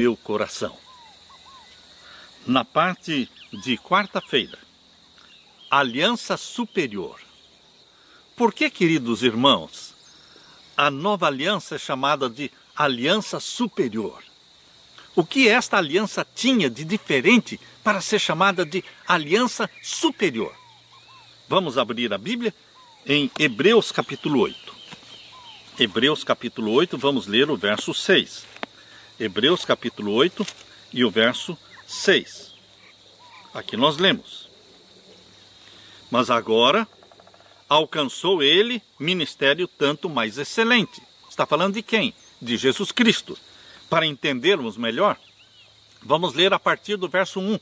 meu coração. Na parte de quarta-feira, aliança superior. Por que, queridos irmãos, a nova aliança é chamada de aliança superior? O que esta aliança tinha de diferente para ser chamada de aliança superior? Vamos abrir a Bíblia em Hebreus capítulo 8. Hebreus capítulo 8, vamos ler o verso 6. Hebreus capítulo 8 e o verso 6. Aqui nós lemos: mas agora alcançou ele ministério tanto mais excelente. Está falando de quem? De Jesus Cristo. Para entendermos melhor, vamos ler a partir do verso 1.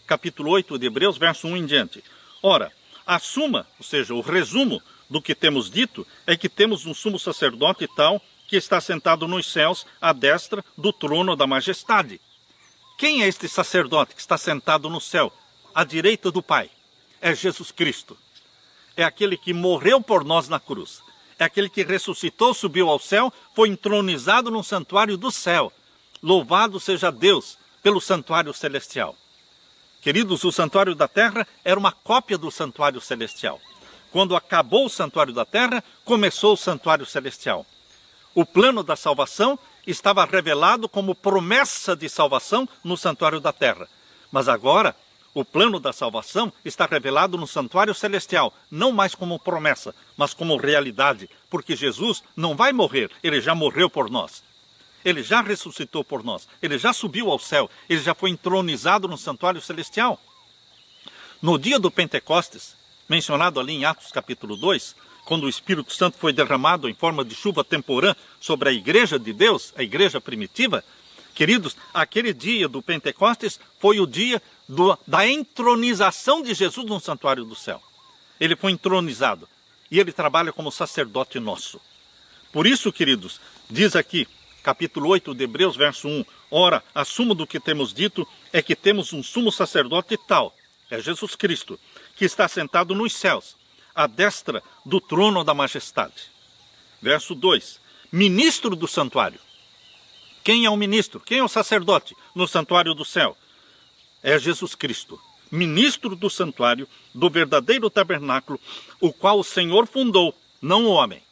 Capítulo 8 de Hebreus, verso 1 em diante. Ora, a suma, ou seja, o resumo do que temos dito, é que temos um sumo sacerdote tal que está sentado nos céus à destra do trono da majestade. Quem é este sacerdote que está sentado no céu, à direita do Pai? É Jesus Cristo. É aquele que morreu por nós na cruz. É aquele que ressuscitou, subiu ao céu, foi entronizado no santuário do céu. Louvado seja Deus pelo santuário celestial. Queridos, o santuário da terra era uma cópia do santuário celestial. Quando acabou o santuário da terra, começou o santuário celestial. O plano da salvação estava revelado como promessa de salvação no santuário da terra. Mas agora, o plano da salvação está revelado no santuário celestial, não mais como promessa, mas como realidade, porque Jesus não vai morrer, ele já morreu por nós. Ele já ressuscitou por nós, ele já subiu ao céu, ele já foi entronizado no santuário celestial. No dia do Pentecostes, mencionado ali em Atos capítulo 2, quando o Espírito Santo foi derramado em forma de chuva temporã sobre a igreja de Deus, a igreja primitiva, queridos, aquele dia do Pentecostes foi o dia da entronização de Jesus no santuário do céu. Ele foi entronizado e ele trabalha como sacerdote nosso. Por isso, queridos, diz aqui, capítulo 8 de Hebreus, verso 1, ora, a suma do que temos dito é que temos um sumo sacerdote tal, é Jesus Cristo, que está sentado nos céus, à destra do trono da majestade. Verso 2, ministro do santuário. Quem é o ministro? Quem é o sacerdote no santuário do céu? É Jesus Cristo, ministro do santuário, do verdadeiro tabernáculo, o qual o Senhor fundou, não o homem.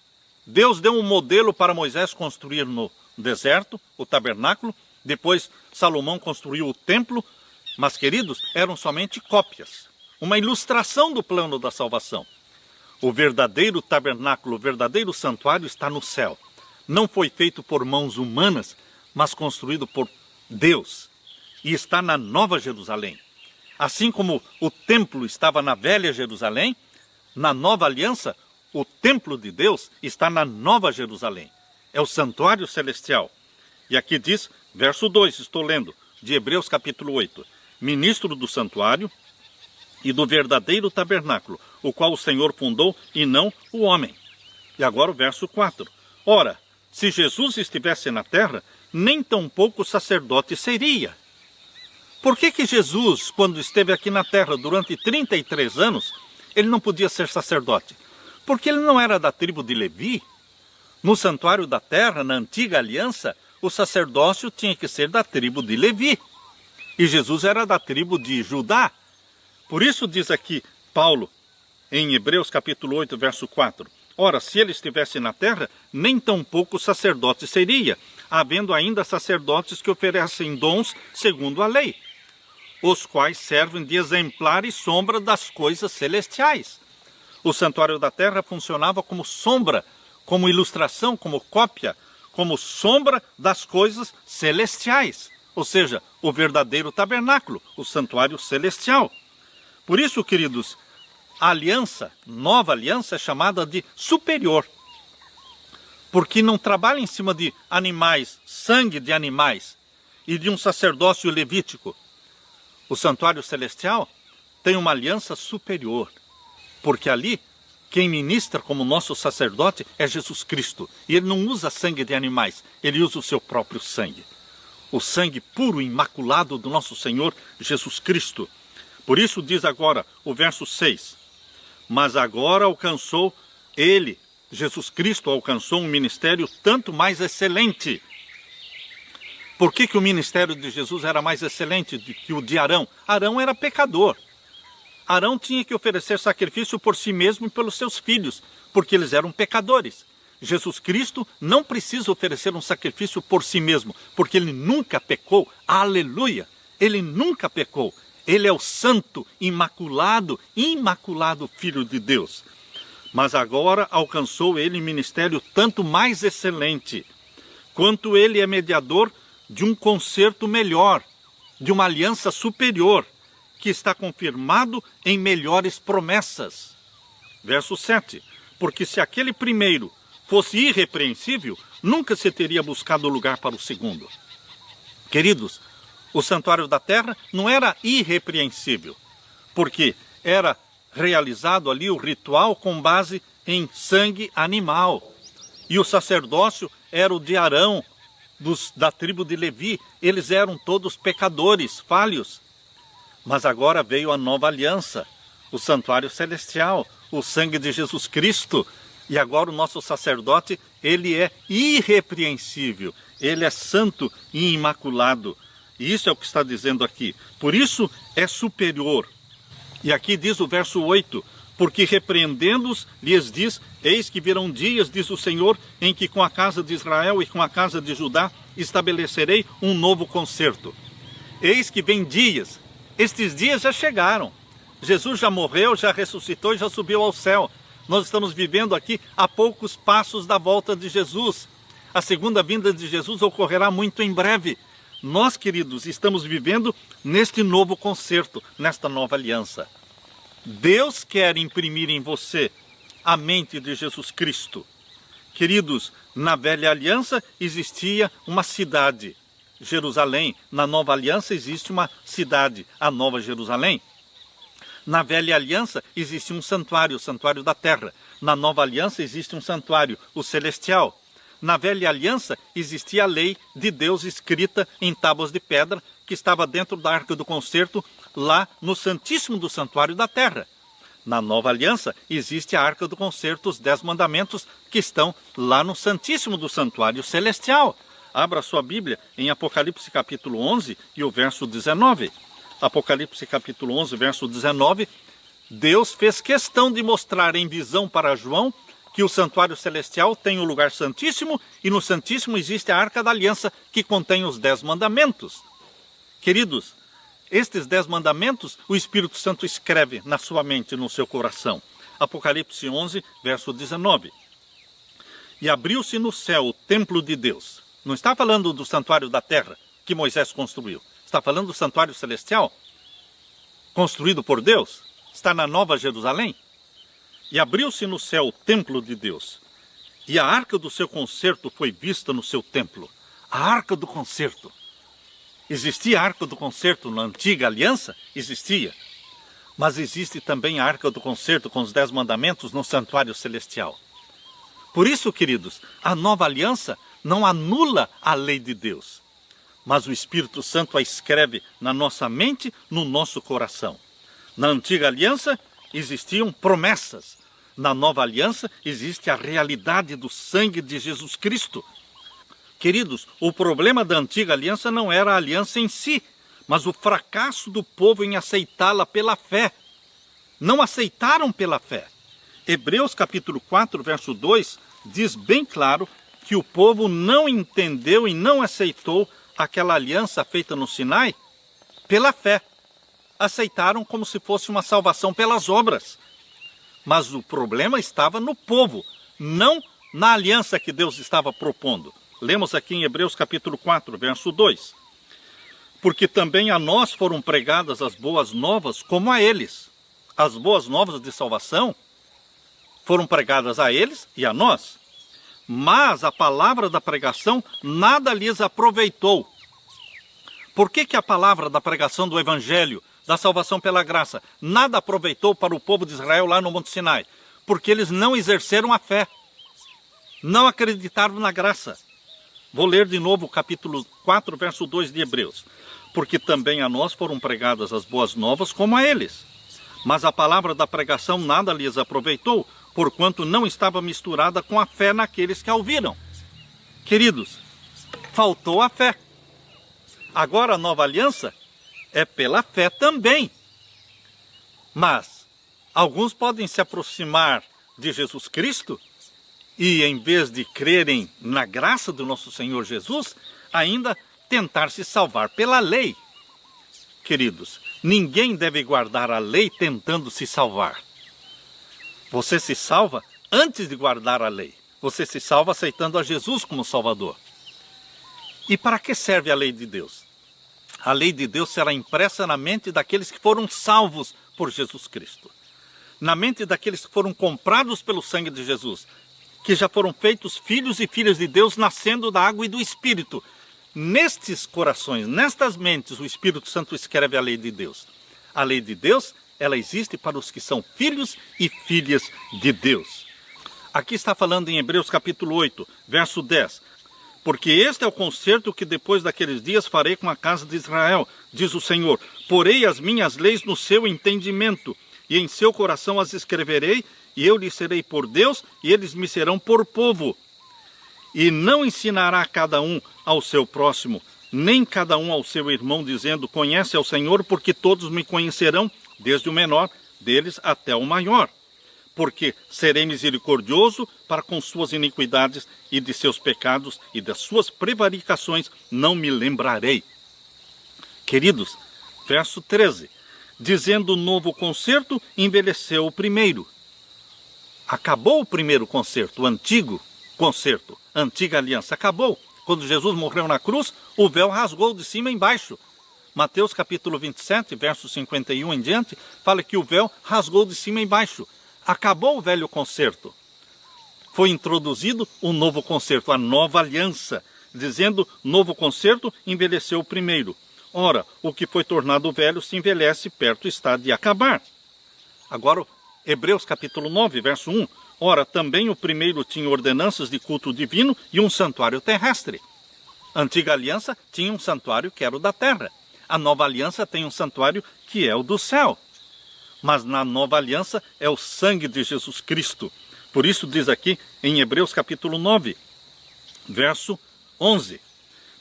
Deus deu um modelo para Moisés construir no deserto, o tabernáculo, depois Salomão construiu o templo, mas, queridos, eram somente cópias, uma ilustração do plano da salvação. O verdadeiro tabernáculo, o verdadeiro santuário está no céu. Não foi feito por mãos humanas, mas construído por Deus. E está na Nova Jerusalém. Assim como o templo estava na Velha Jerusalém, na Nova Aliança, o templo de Deus está na Nova Jerusalém. É o santuário celestial. E aqui diz, verso 2, estou lendo, de Hebreus capítulo 8. Ministro do santuário e do verdadeiro tabernáculo, o qual o Senhor fundou e não o homem. E agora o verso 4. Ora, se Jesus estivesse na terra, nem tampouco sacerdote seria. Por que Jesus, quando esteve aqui na terra durante 33 anos, ele não podia ser sacerdote? Porque ele não era da tribo de Levi. No santuário da terra, na antiga aliança, o sacerdócio tinha que ser da tribo de Levi. E Jesus era da tribo de Judá. Por isso diz aqui Paulo, em Hebreus capítulo 8, verso 4. Ora, se ele estivesse na terra, nem tampouco sacerdote seria, havendo ainda sacerdotes que oferecem dons segundo a lei, os quais servem de exemplar e sombra das coisas celestiais. O santuário da terra funcionava como sombra, como ilustração, como cópia, como sombra das coisas celestiais. Ou seja, o verdadeiro tabernáculo, o santuário celestial. Por isso, queridos, a aliança, nova aliança, é chamada de superior. Porque não trabalha em cima de animais, sangue de animais e de um sacerdócio levítico. O santuário celestial tem uma aliança superior. Porque ali, quem ministra como nosso sacerdote é Jesus Cristo. E ele não usa sangue de animais, ele usa o seu próprio sangue. O sangue puro e imaculado do nosso Senhor Jesus Cristo. Por isso diz agora o verso 6. Mas agora alcançou ele, Jesus Cristo, alcançou um ministério tanto mais excelente. Por que o ministério de Jesus era mais excelente do que o de Arão? Arão era pecador. Arão tinha que oferecer sacrifício por si mesmo e pelos seus filhos, porque eles eram pecadores. Jesus Cristo não precisa oferecer um sacrifício por si mesmo, porque ele nunca pecou. Aleluia! Ele nunca pecou. Ele é o santo, imaculado Filho de Deus. Mas agora alcançou ele ministério tanto mais excelente, quanto ele é mediador de um concerto melhor, de uma aliança superior, que está confirmado em melhores promessas. Verso 7. Porque se aquele primeiro fosse irrepreensível, nunca se teria buscado lugar para o segundo. Queridos, o santuário da terra não era irrepreensível, porque era realizado ali o ritual com base em sangue animal. E o sacerdócio era o de Arão, da tribo de Levi. Eles eram todos pecadores, falhos. Mas agora veio a nova aliança, o santuário celestial, o sangue de Jesus Cristo. E agora o nosso sacerdote, ele é irrepreensível, ele é santo e imaculado. E isso é o que está dizendo aqui. Por isso é superior. E aqui diz o verso 8, porque repreendendo-os, lhes diz, eis que virão dias, diz o Senhor, em que com a casa de Israel e com a casa de Judá estabelecerei um novo concerto. Eis que vem dias, estes dias já chegaram. Jesus já morreu, já ressuscitou e já subiu ao céu. Nós estamos vivendo aqui a poucos passos da volta de Jesus. A segunda vinda de Jesus ocorrerá muito em breve. Nós, queridos, estamos vivendo neste novo concerto, nesta nova aliança. Deus quer imprimir em você a mente de Jesus Cristo. Queridos, na velha aliança existia uma cidade, Jerusalém. Na nova aliança existe uma cidade, a Nova Jerusalém. Na velha aliança existe um santuário, o santuário da terra. Na nova aliança existe um santuário, o celestial. Na velha aliança existia a lei de Deus escrita em tábuas de pedra, que estava dentro da arca do concerto, lá no santíssimo do santuário da terra. Na nova aliança existe a arca do concerto, os 10 mandamentos, que estão lá no santíssimo do santuário celestial. Abra sua Bíblia em Apocalipse capítulo 11 e o verso 19. Apocalipse capítulo 11, verso 19. Deus fez questão de mostrar em visão para João que o santuário celestial tem o lugar santíssimo e no santíssimo existe a arca da aliança que contém os 10 mandamentos. Queridos, estes 10 mandamentos o Espírito Santo escreve na sua mente, no seu coração. Apocalipse 11, verso 19. E abriu-se no céu o templo de Deus. Não está falando do santuário da terra que Moisés construiu. Está falando do santuário celestial construído por Deus. Está na Nova Jerusalém. E abriu-se no céu o templo de Deus. E a arca do seu concerto foi vista no seu templo. A arca do concerto. Existia a arca do concerto na antiga aliança? Existia. Mas existe também a arca do concerto com os 10 mandamentos no santuário celestial. Por isso, queridos, a nova aliança não anula a lei de Deus. Mas o Espírito Santo a escreve na nossa mente, no nosso coração. Na antiga aliança existiam promessas. Na nova aliança existe a realidade do sangue de Jesus Cristo. Queridos, o problema da antiga aliança não era a aliança em si, mas o fracasso do povo em aceitá-la pela fé. Não aceitaram pela fé. Hebreus capítulo 4, verso 2, diz bem claro que o povo não entendeu e não aceitou aquela aliança feita no Sinai pela fé. Aceitaram como se fosse uma salvação pelas obras. Mas o problema estava no povo, não na aliança que Deus estava propondo. Lemos aqui em Hebreus capítulo 4, verso 2. Porque também a nós foram pregadas as boas novas como a eles. As boas novas de salvação foram pregadas a eles e a nós. Mas a palavra da pregação nada lhes aproveitou. Por que a palavra da pregação do Evangelho, da salvação pela graça, nada aproveitou para o povo de Israel lá no Monte Sinai? Porque eles não exerceram a fé. Não acreditaram na graça. Vou ler de novo o capítulo 4, verso 2 de Hebreus. Porque também a nós foram pregadas as boas novas como a eles. Mas a palavra da pregação nada lhes aproveitou, porquanto não estava misturada com a fé naqueles que a ouviram. Queridos, faltou a fé. Agora a nova aliança é pela fé também. Mas alguns podem se aproximar de Jesus Cristo e, em vez de crerem na graça do nosso Senhor Jesus, ainda tentar se salvar pela lei. Queridos, ninguém deve guardar a lei tentando se salvar. Você se salva antes de guardar a lei. Você se salva aceitando a Jesus como Salvador. E para que serve a lei de Deus? A lei de Deus será impressa na mente daqueles que foram salvos por Jesus Cristo. Na mente daqueles que foram comprados pelo sangue de Jesus, que já foram feitos filhos e filhas de Deus, nascendo da água e do Espírito. Nestes corações, nestas mentes, o Espírito Santo escreve a lei de Deus. A lei de Deus, ela existe para os que são filhos e filhas de Deus. Aqui está falando em Hebreus capítulo 8, verso 10. Porque este é o concerto que depois daqueles dias farei com a casa de Israel, diz o Senhor. Porei as minhas leis no seu entendimento, e em seu coração as escreverei, e eu lhes serei por Deus, e eles me serão por povo. E não ensinará cada um ao seu próximo, nem cada um ao seu irmão, dizendo, conhece ao Senhor, porque todos me conhecerão, desde o menor deles até o maior. Porque serei misericordioso para com suas iniquidades, e de seus pecados e das suas prevaricações não me lembrarei. Queridos, verso 13. Dizendo novo concerto, envelheceu o primeiro. Acabou o primeiro concerto, o antigo concerto, antiga aliança. Acabou. Quando Jesus morreu na cruz, o véu rasgou de cima embaixo. Mateus capítulo 27, verso 51 em diante, fala que o véu rasgou de cima embaixo. Acabou o velho concerto. Foi introduzido o novo concerto, a nova aliança. Dizendo novo concerto, envelheceu o primeiro. Ora, o que foi tornado velho se envelhece, perto está de acabar. Agora, Hebreus capítulo 9, verso 1. Ora, também o primeiro tinha ordenanças de culto divino e um santuário terrestre. A antiga aliança tinha um santuário que era o da terra. A nova aliança tem um santuário que é o do céu. Mas na nova aliança é o sangue de Jesus Cristo. Por isso diz aqui em Hebreus capítulo 9, verso 11.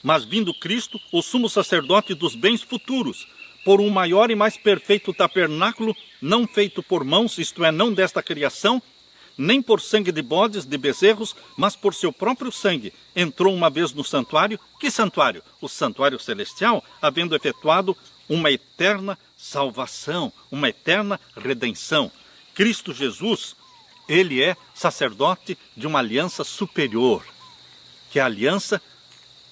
Mas vindo Cristo, o sumo sacerdote dos bens futuros, por um maior e mais perfeito tabernáculo, não feito por mãos, isto é, não desta criação, nem por sangue de bodes, de bezerros, mas por seu próprio sangue, entrou uma vez no santuário. Que santuário? O santuário celestial, havendo efetuado uma eterna salvação, uma eterna redenção. Cristo Jesus, ele é sacerdote de uma aliança superior, que é a aliança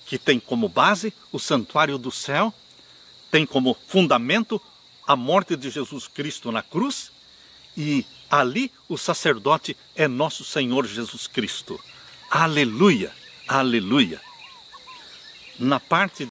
que tem como base o santuário do céu, tem como fundamento a morte de Jesus Cristo na cruz, e ali o sacerdote é nosso Senhor Jesus Cristo. Aleluia, aleluia. Na parte